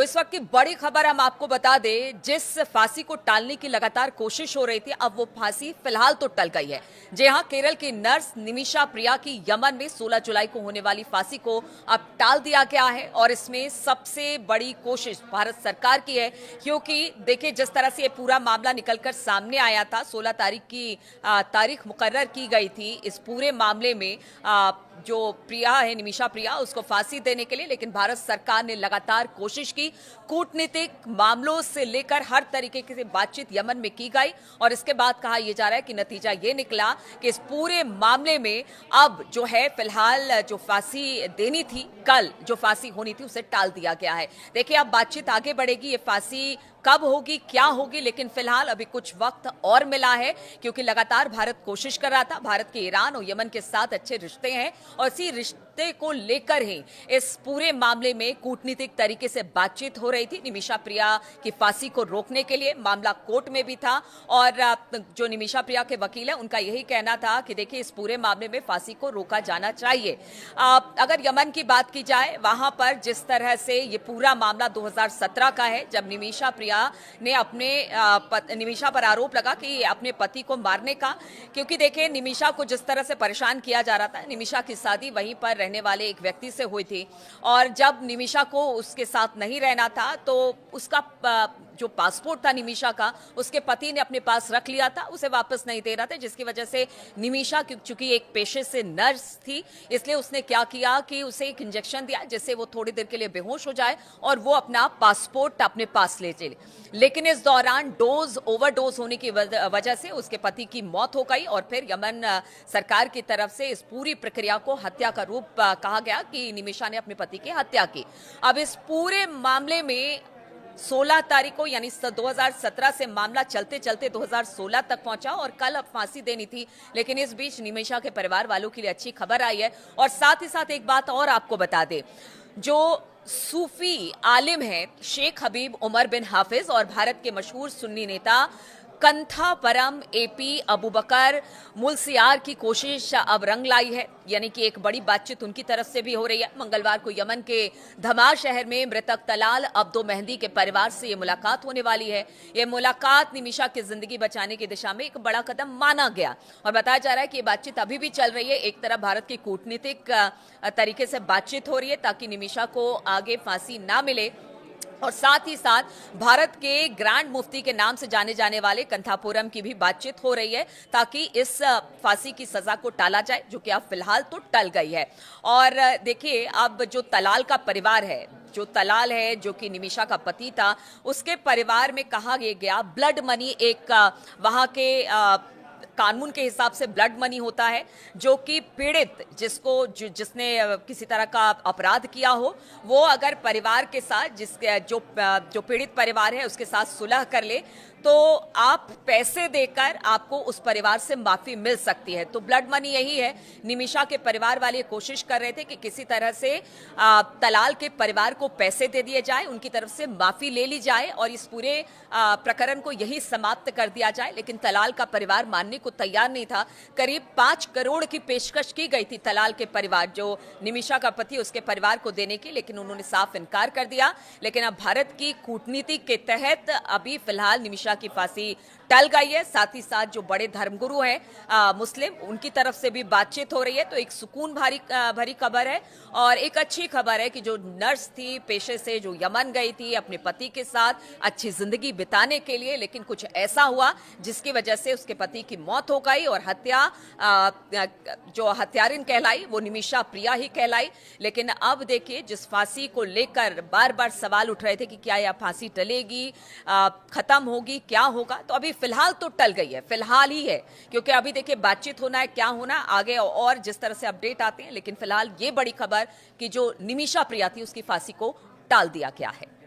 इस वक्त की बड़ी खबर हम आपको बता दें, जिस फांसी को टालने की लगातार कोशिश हो रही थी, अब वो फांसी फिलहाल तो टल गई है। जी हां, केरल की नर्स निमिषा प्रिया की यमन में 16 जुलाई को होने वाली फांसी को अब टाल दिया गया है और इसमें सबसे बड़ी कोशिश भारत सरकार की है, क्योंकि देखिए जिस तरह से ये पूरा मामला निकलकर सामने आया था, 16 तारीख की तारीख मुकर्रर की गई थी इस पूरे मामले में जो प्रिया है, निमिषा प्रिया, उसको फांसी देने के लिए, लेकिन भारत सरकार ने लगातार कोशिश की। कूटनीतिक मामलों से लेकर हर तरीके की बातचीत यमन में की गई और इसके बाद कहा यह जा रहा है कि नतीजा ये निकला कि इस पूरे मामले में अब जो है फिलहाल जो फांसी देनी थी, कल जो फांसी होनी थी, उसे टाल दिया गया है। देखिए अब बातचीत आगे बढ़ेगी, ये फांसी कब होगी, क्या होगी, लेकिन फिलहाल अभी कुछ वक्त और मिला है, क्योंकि लगातार भारत कोशिश कर रहा था। भारत के ईरान और यमन के साथ अच्छे रिश्ते हैं और इसी रिश्ते को लेकर ही इस पूरे मामले में कूटनीतिक तरीके से बातचीत हो रही थी। निमिषा प्रिया की फांसी को रोकने के लिए मामला कोर्ट में भी था और जो निमिषा प्रिया के वकील है, उनका यही कहना था कि देखिए इस पूरे मामले में फांसी को रोका जाना चाहिए। अगर यमन की बात की जाए, वहां पर जिस तरह से ये पूरा मामला 2017 का है, जब निमिषा प्रिया ने अपने निमिषा पर आरोप लगा कि अपने पति को मारने का, क्योंकि देखिए निमिषा को जिस तरह से परेशान किया जा रहा था, निमिषा की शादी वहीं पर रहने वाले एक व्यक्ति से हुई थी और जब निमिषा को उसके साथ नहीं रहना था तो उसका जो पासपोर्ट था निमिषा का, उसके पति ने अपने पास रख लिया था, उसे वापस नहीं दे रहा था, जिसकी वजह से निमिषा चूंकि एक पेशे से नर्स थी, इसलिए उसने क्या किया कि उसे एक इंजेक्शन दिया जिससे वो थोड़ी देर के लिए बेहोश हो जाए और वो अपना पासपोर्ट अपने पास ले चले। लेकिन इस दौरान ओवरडोज होने की वजह से उसके पति की मौत हो गई और फिर यमन सरकार की तरफ से इस पूरी प्रक्रिया को हत्या का रूप कहा गया कि निमिषा ने अपने पति की हत्या की। अब इस पूरे मामले में 16 तारीख को यानी 2017 से मामला चलते चलते 2016 तक पहुंचा और कल अब फांसी देनी थी, लेकिन इस बीच निमिषा के परिवार वालों के लिए अच्छी खबर आई है। और साथ ही साथ एक बात और आपको बता दें, जो सूफी आलिम हैं शेख हबीब उमर बिन हाफिज और भारत के मशहूर सुन्नी नेता कंथापरम एपी अबू बकर मुलसियार की कोशिश अब रंग लाई है, यानी कि एक बड़ी बातचीत उनकी तरफ से भी हो रही है। मंगलवार को यमन के धमार शहर में मृतक तलाल अब्दो मेहंदी के परिवार से ये मुलाकात होने वाली है। ये मुलाकात निमिषा की जिंदगी बचाने की दिशा में एक बड़ा कदम माना गया और बताया जा रहा है कि ये बातचीत अभी भी चल रही है। एक तरफ भारत की कूटनीतिक तरीके से बातचीत हो रही है ताकि निमिषा को आगे फांसी ना मिले और साथ ही साथ भारत के ग्रैंड मुफ्ती के नाम से जाने जाने वाले कंथापुरम की भी बातचीत हो रही है ताकि इस फांसी की सजा को टाला जाए, जो कि अब फिलहाल तो टल गई है। और देखिए अब जो तलाल का परिवार है, जो तलाल है जो कि निमिषा का पति था, उसके परिवार में कहा गया ब्लड मनी एक वहां के कानून के हिसाब से ब्लड मनी होता है, जो कि पीड़ित जिसने किसी तरह का अपराध किया हो, वो अगर परिवार के साथ जो पीड़ित परिवार है उसके साथ सुलह कर ले तो आप पैसे देकर आपको उस परिवार से माफी मिल सकती है। तो ब्लड मनी यही है। निमिषा के परिवार वाले कोशिश कर रहे थे कि किसी तरह से तलाल के परिवार को पैसे दे दिए जाए, उनकी तरफ से माफी ले ली जाए और इस पूरे प्रकरण को यही समाप्त कर दिया जाए, लेकिन तलाल का परिवार मानने को तैयार नहीं था। करीब 5 करोड़ की पेशकश की गई थी तलाल के परिवार, जो निमिषा का पति, उसके परिवार को देने की, लेकिन उन्होंने साफ इनकार कर दिया। लेकिन अब भारत की कूटनीति के तहत अभी फिलहाल निमिषा की फांसी टल गई है। साथ ही साथ जो बड़े धर्मगुरु हैं मुस्लिम, उनकी तरफ से भी बातचीत हो रही है। तो एक सुकून भरी खबर है और एक अच्छी खबर है कि जो नर्स थी पेशे से, जो यमन गई थी अपने पति के साथ अच्छी जिंदगी बिताने के लिए, लेकिन कुछ ऐसा हुआ जिसकी वजह से उसके पति की मौत हो गई और हत्या जो हत्यारिन कहलाई वो निमिषा प्रिया ही कहलाई। लेकिन अब देखिए जिस फांसी को लेकर बार बार सवाल उठ रहे थे कि क्या यह फांसी टलेगी, खत्म होगी, क्या होगा, तो अभी फिलहाल तो टल गई है, फिलहाल ही है, क्योंकि अभी देखिए बातचीत होना है, क्या होना आगे और जिस तरह से अपडेट आते हैं। लेकिन फिलहाल ये बड़ी खबर कि जो निमिषा प्रिया थी उसकी फांसी को टाल दिया गया है।